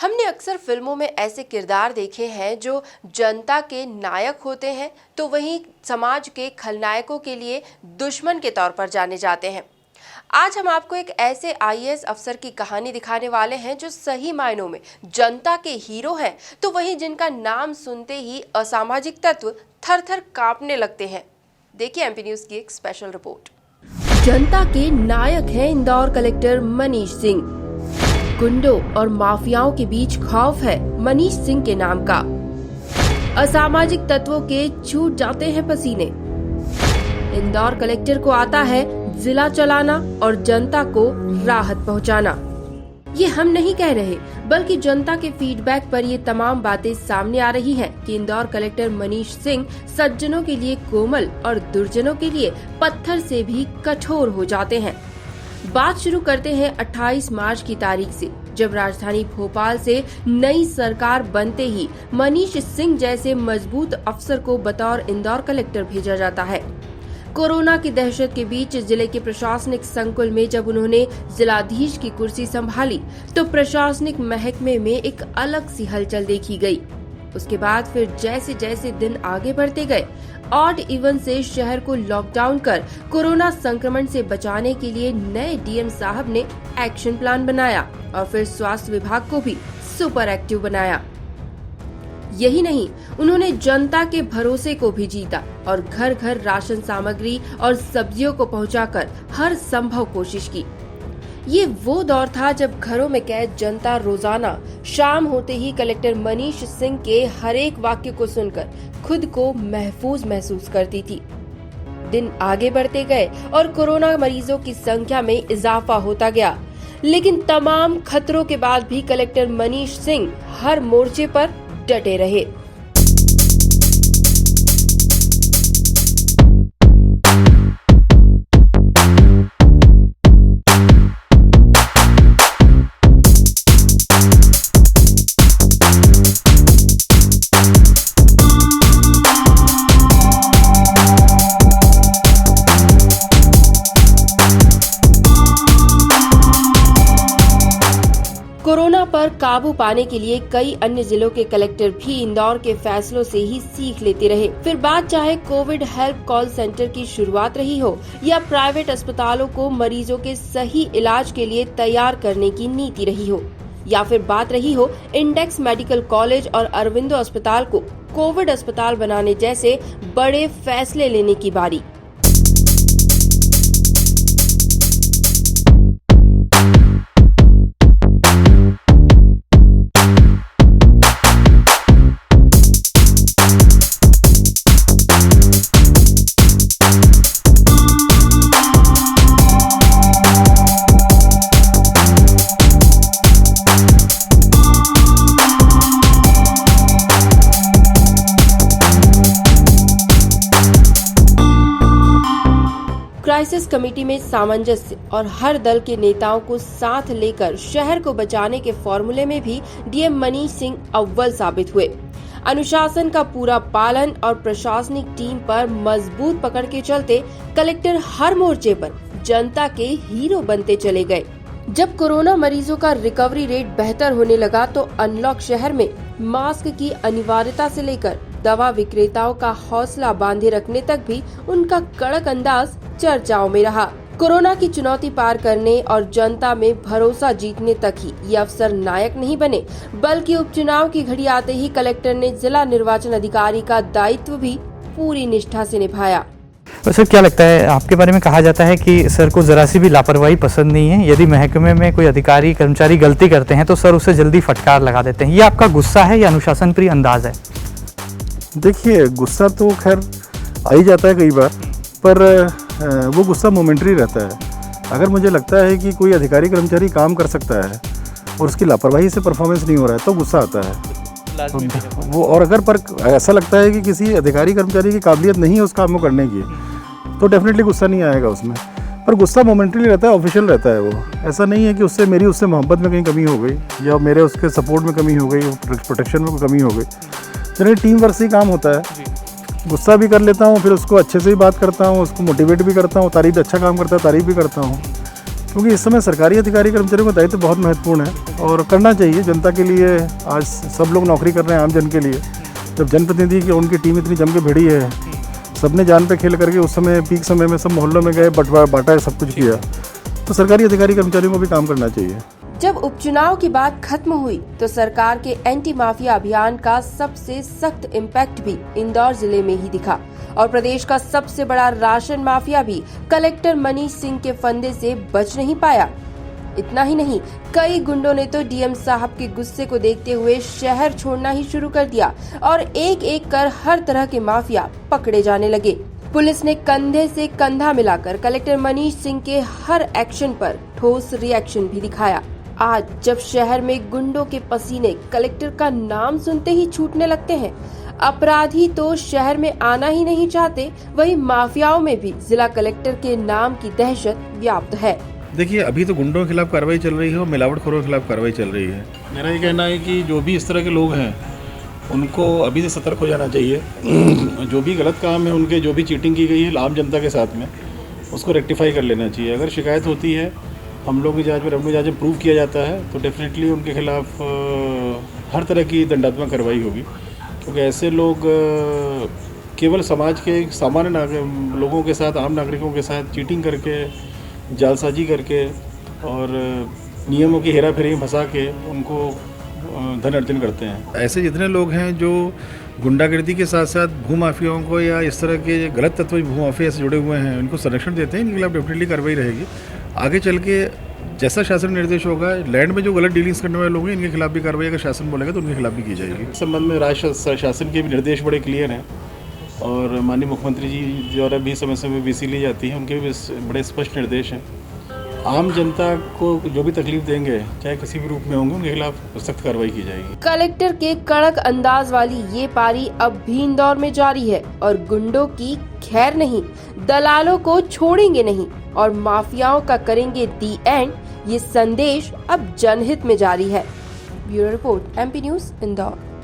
हमने अक्सर फिल्मों में ऐसे किरदार देखे हैं जो जनता के नायक होते हैं तो वहीं समाज के खलनायकों के लिए दुश्मन के तौर पर जाने जाते हैं। आज हम आपको एक ऐसे आईएएस अफसर की कहानी दिखाने वाले हैं जो सही मायनों में जनता के हीरो हैं तो वहीं जिनका नाम सुनते ही असामाजिक तत्व थर-थर कांपने लगते हैं। देखिए एमपी न्यूज की एक स्पेशल रिपोर्ट। जनता के नायक हैं इंदौर कलेक्टर मनीष सिंह। गुंडों और माफियाओं के बीच खौफ है मनीष सिंह के नाम का। असामाजिक तत्वों के छूट जाते हैं पसीने। इंदौर कलेक्टर को आता है जिला चलाना और जनता को राहत पहुंचाना। ये हम नहीं कह रहे बल्कि जनता के फीडबैक पर ये तमाम बातें सामने आ रही हैं कि इंदौर कलेक्टर मनीष सिंह सज्जनों के लिए कोमल और दुर्जनों के लिए पत्थर से भी कठोर हो जाते हैं। बात शुरू करते हैं 28 मार्च की तारीख से, जब राजधानी भोपाल से नई सरकार बनते ही मनीष सिंह जैसे मजबूत अफसर को बतौर इंदौर कलेक्टर भेजा जाता है। कोरोना की दहशत के बीच जिले के प्रशासनिक संकुल में जब उन्होंने जिलाधीश की कुर्सी संभाली तो प्रशासनिक महकमे में एक अलग सी हलचल देखी गई। उसके बाद फिर जैसे जैसे दिन आगे बढ़ते गए, ऑड इवन से शहर को लॉकडाउन कर कोरोना संक्रमण से बचाने के लिए नए डीएम साहब ने एक्शन प्लान बनाया और फिर स्वास्थ्य विभाग को भी सुपर एक्टिव बनाया। यही नहीं, उन्होंने जनता के भरोसे को भी जीता और घर घर राशन सामग्री और सब्जियों को पहुंचाकर हर संभव कोशिश की। ये वो दौर था जब घरों में कैद जनता रोजाना शाम होते ही कलेक्टर मनीष सिंह के हर एक वाक्य को सुनकर खुद को महफूज महसूस करती थी। दिन आगे बढ़ते गए और कोरोना मरीजों की संख्या में इजाफा होता गया, लेकिन तमाम खतरों के बाद भी कलेक्टर मनीष सिंह हर मोर्चे पर डटे रहे। कोरोना पर काबू पाने के लिए कई अन्य जिलों के कलेक्टर भी इंदौर के फैसलों से ही सीख लेते रहे। फिर बात चाहे कोविड हेल्प कॉल सेंटर की शुरुआत रही हो या प्राइवेट अस्पतालों को मरीजों के सही इलाज के लिए तैयार करने की नीति रही हो, या फिर बात रही हो इंडेक्स मेडिकल कॉलेज और अरविंदो अस्पताल को कोविड अस्पताल बनाने जैसे बड़े फैसले लेने की बारी। क्राइसिस कमेटी में सामंजस्य और हर दल के नेताओं को साथ लेकर शहर को बचाने के फॉर्मूले में भी डीएम मनीष सिंह अव्वल साबित हुए। अनुशासन का पूरा पालन और प्रशासनिक टीम पर मजबूत पकड़ के चलते कलेक्टर हर मोर्चे पर जनता के हीरो बनते चले गए। जब कोरोना मरीजों का रिकवरी रेट बेहतर होने लगा तो अनलॉक शहर में मास्क की अनिवार्यता से लेकर दवा विक्रेताओं का हौसला बांधे रखने तक भी उनका कड़क अंदाज चर्चाओं में रहा। कोरोना की चुनौती पार करने और जनता में भरोसा जीतने तक ही ये अफसर नायक नहीं बने, बल्कि उपचुनाव की घड़ी आते ही कलेक्टर ने जिला निर्वाचन अधिकारी का दायित्व भी पूरी निष्ठा से निभाया। सर, क्या लगता है, आपके बारे में कहा जाता है कि सर को जरा सी भी लापरवाही पसंद नहीं है। यदि महकमे में कोई अधिकारी कर्मचारी गलती करते हैं तो सर उसे जल्दी फटकार लगा देते हैं। ये आपका गुस्सा है या अनुशासन प्रिय अंदाज है? देखिए, गुस्सा तो खैर आ ही जाता है कई बार, पर वो गुस्सा मोमेंटरी रहता है। अगर मुझे लगता है कि कोई अधिकारी कर्मचारी काम कर सकता है और उसकी लापरवाही से परफॉर्मेंस नहीं हो रहा है तो गुस्सा आता है वो, और अगर पर ऐसा लगता है कि किसी अधिकारी कर्मचारी की काबिलियत नहीं है उस काम को करने की तो डेफिनेटली गुस्सा नहीं आएगा उसमें। पर गुस्सा मोमेंटरी रहता है, ऑफिशियल रहता है। वो ऐसा नहीं है कि उससे मोहब्बत में कहीं कमी हो गई या मेरे उसके सपोर्ट में कमी हो गई, प्रोटेक्शन में कमी हो गई। जनरली टीम वर्क से ही काम होता है। गुस्सा भी कर लेता हूँ, फिर उसको अच्छे से ही बात करता हूँ, उसको मोटिवेट भी करता हूँ, तारीफ अच्छा काम करता है तारीफ भी करता हूँ। क्योंकि इस समय सरकारी अधिकारी कर्मचारियों का दायित्व बहुत महत्वपूर्ण है और करना चाहिए जनता के लिए। आज सब लोग नौकरी कर रहे हैं आम जन के लिए। जब जनप्रतिनिधि की उनकी टीम इतनी जम के भिड़ी है, सबने जान पे खेल करके उस समय पीक समय में सब मोहल्लों में गए, बांटा सब कुछ किया, तो सरकारी अधिकारी कर्मचारियों को भी काम करना चाहिए। जब उपचुनाव की बात खत्म हुई तो सरकार के एंटी माफिया अभियान का सबसे सख्त इम्पैक्ट भी इंदौर जिले में ही दिखा और प्रदेश का सबसे बड़ा राशन माफिया भी कलेक्टर मनीष सिंह के फंदे से बच नहीं पाया। इतना ही नहीं, कई गुंडों ने तो डीएम साहब के गुस्से को देखते हुए शहर छोड़ना ही शुरू कर दिया और एक एक कर हर तरह के माफिया पकड़े जाने लगे। पुलिस ने कंधे से कंधा मिलाकर कलेक्टर मनीष सिंह के हर एक्शन पर ठोस रिएक्शन भी दिखाया। आज जब शहर में गुंडों के पसीने कलेक्टर का नाम सुनते ही छूटने लगते हैं, अपराधी तो शहर में आना ही नहीं चाहते, वहीं माफियाओं में भी जिला कलेक्टर के नाम की दहशत व्याप्त है। देखिए, अभी तो गुंडों के खिलाफ कार्रवाई चल रही है और मिलावटखोरों के खिलाफ कार्रवाई चल रही है। मेरा ये कहना है कि जो भी इस तरह के लोग हैं उनको अभी से सतर्क हो जाना चाहिए। जो भी गलत काम है उनके, जो भी चीटिंग की गई है आम जनता के साथ में, उसको रेक्टिफाई कर लेना चाहिए। अगर शिकायत होती है, हम लोग की जांच में, अपनी जांच में प्रूव किया जाता है, तो डेफिनेटली उनके खिलाफ हर तरह की दंडात्मक कार्रवाई होगी। क्योंकि ऐसे लोग केवल समाज के सामान्य लोगों के साथ, आम नागरिकों के साथ चीटिंग करके, जालसाजी करके और नियमों की हेराफेरी में फंसा के उनको धन अर्जन करते हैं। ऐसे जितने लोग हैं जो गुंडागर्दी के साथ साथ भूमाफियाओं को या इस तरह के गलत तत्व भूमाफिया से जुड़े हुए हैं, उनको संरक्षण देते हैं, इनके खिलाफ डेफिनेटली कार्रवाई रहेगी। आगे चल के जैसा शासन निर्देश होगा, लैंड में जो गलत डीलिंग्स करने वाले लोग हैं, इनके खिलाफ भी कार्रवाई अगर शासन बोलेगा तो उनके खिलाफ भी की जाएगी। इस संबंध में राज्य शासन के भी निर्देश बड़े क्लियर हैं और माननीय मुख्यमंत्री जी द्वारा भी समय समय वीसी ली जाती है, उनके भी बड़े स्पष्ट निर्देश हैं। आम जनता को जो भी तकलीफ देंगे, चाहे किसी भी रूप में होंगे, उनके खिलाफ सख्त कार्रवाई की जाएगी। कलेक्टर के कड़क अंदाज वाली ये पारी अब भी इंदौर में जारी है और गुंडों की खैर नहीं, दलालों को छोड़ेंगे नहीं और माफियाओं का करेंगे दी एंड, ये संदेश अब जनहित में जारी है। Bureau report, MP news, Indore.